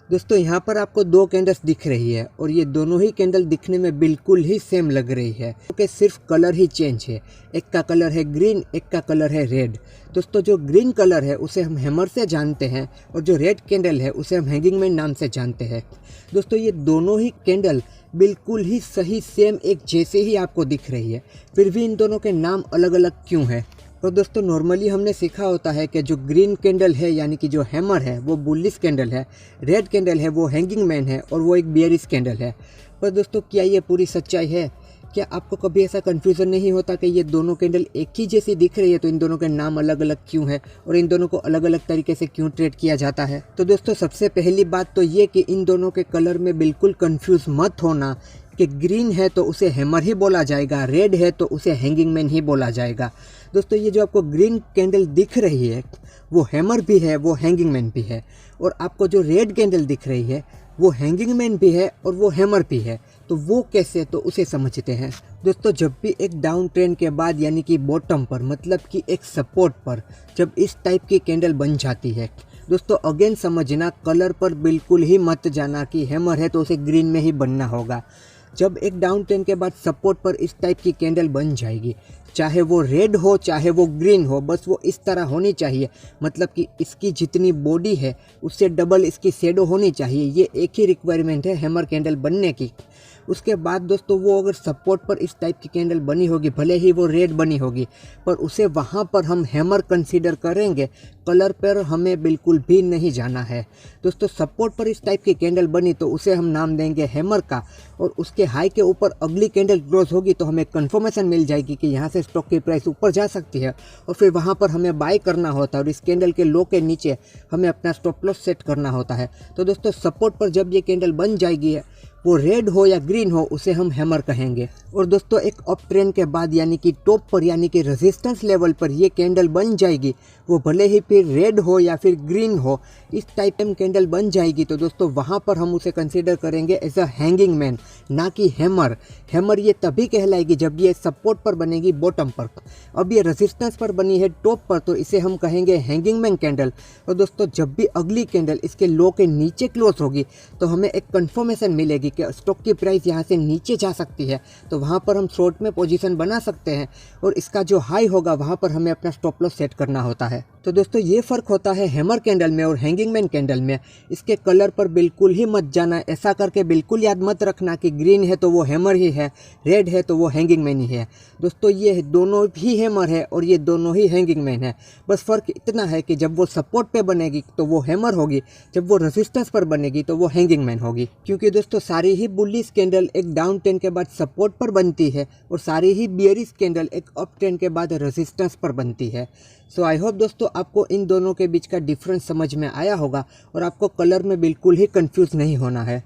दोस्तों यहाँ पर आपको दो कैंडल्स दिख रही है और ये दोनों ही कैंडल दिखने में बिल्कुल ही सेम लग रही है क्योंकि सिर्फ कलर ही चेंज है। एक का कलर है ग्रीन, एक का कलर है रेड। दोस्तों जो ग्रीन कलर है उसे हम हैमर से जानते हैं और जो रेड कैंडल है उसे हम हैंगिंग मैन नाम से जानते हैं। दोस्तों ये दोनों ही कैंडल बिल्कुल ही सही सेम एक जैसे ही आपको दिख रही है, फिर भी इन दोनों के नाम अलग अलग क्यों है? तो दोस्तों नॉर्मली हमने सीखा होता है कि जो ग्रीन कैंडल है यानी कि जो हैमर है वो बुलिश कैंडल है, रेड कैंडल है वो हैंगिंग मैन है और वो एक बियरिश कैंडल है। पर दोस्तों क्या ये पूरी सच्चाई है? क्या आपको कभी ऐसा कन्फ्यूज़न नहीं होता कि ये दोनों कैंडल एक ही जैसी दिख रही है तो इन दोनों के नाम अलग अलग क्यों है और इन दोनों को अलग अलग तरीके से क्यों ट्रीट किया जाता है? तो दोस्तों सबसे पहली बात तो ये कि इन दोनों के कलर में बिल्कुल कंफ्यूज मत होना कि ग्रीन है तो उसे हैमर ही बोला जाएगा, रेड है तो उसे हैंगिंग मैन ही बोला जाएगा। दोस्तों ये जो आपको ग्रीन कैंडल दिख रही है वो हैमर भी है, वो हैंगिंग मैन भी है, और आपको जो रेड कैंडल दिख रही है वो हैंगिंग मैन भी है और वो हैमर भी है। तो वो कैसे, तो उसे समझते हैं। दोस्तों जब भी एक डाउन ट्रेंड के बाद यानी कि बॉटम पर, मतलब कि एक सपोर्ट पर जब इस टाइप की कैंडल बन जाती है, दोस्तों अगेन समझना, कलर पर बिल्कुल ही मत जाना कि हैमर है तो उसे ग्रीन में ही बनना होगा। जब एक डाउन ट्रेंड के बाद सपोर्ट पर इस टाइप की कैंडल बन जाएगी, चाहे वो रेड हो चाहे वो ग्रीन हो, बस वो इस तरह होनी चाहिए, मतलब कि इसकी जितनी बॉडी है उससे डबल इसकी शेडो होनी चाहिए। ये एक ही रिक्वायरमेंट है हैमर कैंडल बनने की। उसके बाद दोस्तों वो अगर सपोर्ट पर इस टाइप की कैंडल बनी होगी, भले ही वो रेड बनी होगी, पर उसे वहाँ पर हम हैमर कंसीडर करेंगे, कलर पर हमें बिल्कुल भी नहीं जाना है। दोस्तों सपोर्ट पर इस टाइप की कैंडल बनी तो उसे हम नाम देंगे हैमर का, और उसके हाई के ऊपर अगली कैंडल क्लोज होगी तो हमें कंफर्मेशन मिल जाएगी कि यहाँ से स्टॉक की प्राइस ऊपर जा सकती है, और फिर वहाँ पर हमें बाय करना होता है और इस कैंडल के लो के नीचे हमें अपना स्टॉप लॉस सेट करना होता है। तो दोस्तों सपोर्ट पर जब ये कैंडल बन जाएगी, वो रेड हो या ग्रीन हो, उसे हम हैमर कहेंगे। और दोस्तों एक अप ट्रेंड के बाद यानी कि टॉप पर यानी कि रेजिस्टेंस लेवल पर ये कैंडल बन जाएगी, वो भले ही फिर रेड हो या फिर ग्रीन हो, इस टाइप में कैंडल बन जाएगी तो दोस्तों वहाँ पर हम उसे कंसीडर करेंगे एज अ हैंगिंग मैन, ना कि हैमर। हैमर ये तभी कहलाएगी जब ये सपोर्ट पर बनेगी बॉटम पर। अब ये रेजिस्टेंस पर बनी है टॉप पर तो इसे हम कहेंगे हैंगिंग मैन कैंडल। और दोस्तों जब भी अगली कैंडल इसके लो के नीचे क्लोज होगी तो हमें एक कंफर्मेशन मिलेगी कि स्टॉक की प्राइस यहाँ से नीचे जा सकती है, तो वहाँ पर हम शॉर्ट में पोजीशन बना सकते हैं, और इसका जो हाई होगा वहाँ पर हमें अपना स्टॉप लॉस सेट करना होता है। तो दोस्तों ये फ़र्क होता है हैमर कैंडल में और हैंगिंग मैन कैंडल में। इसके कलर पर बिल्कुल ही मत जाना, ऐसा करके बिल्कुल याद मत रखना कि ग्रीन है तो वो हैमर ही है, रेड है तो वो हैंगिंग मैन ही है। दोस्तों ये दोनों भी हैमर है और ये दोनों ही हैंगिंग मैन है, बस फ़र्क इतना है कि जब वो सपोर्ट पे बनेगी तो वो हैमर होगी, जब वो रेजिस्टेंस पर बनेगी तो वो हैंगिंग मैन होगी। क्योंकि दोस्तों सारी ही बुलिश कैंडल एक डाउन ट्रेंड के बाद सपोर्ट पर बनती है और सारी ही बियरिश कैंडल एक अप ट्रेंड के बाद रेजिस्टेंस पर बनती है। सो आई होप दोस्तों आपको इन दोनों के बीच का डिफरेंस समझ में आया होगा और आपको कलर में बिल्कुल ही कंफ्यूज नहीं होना है।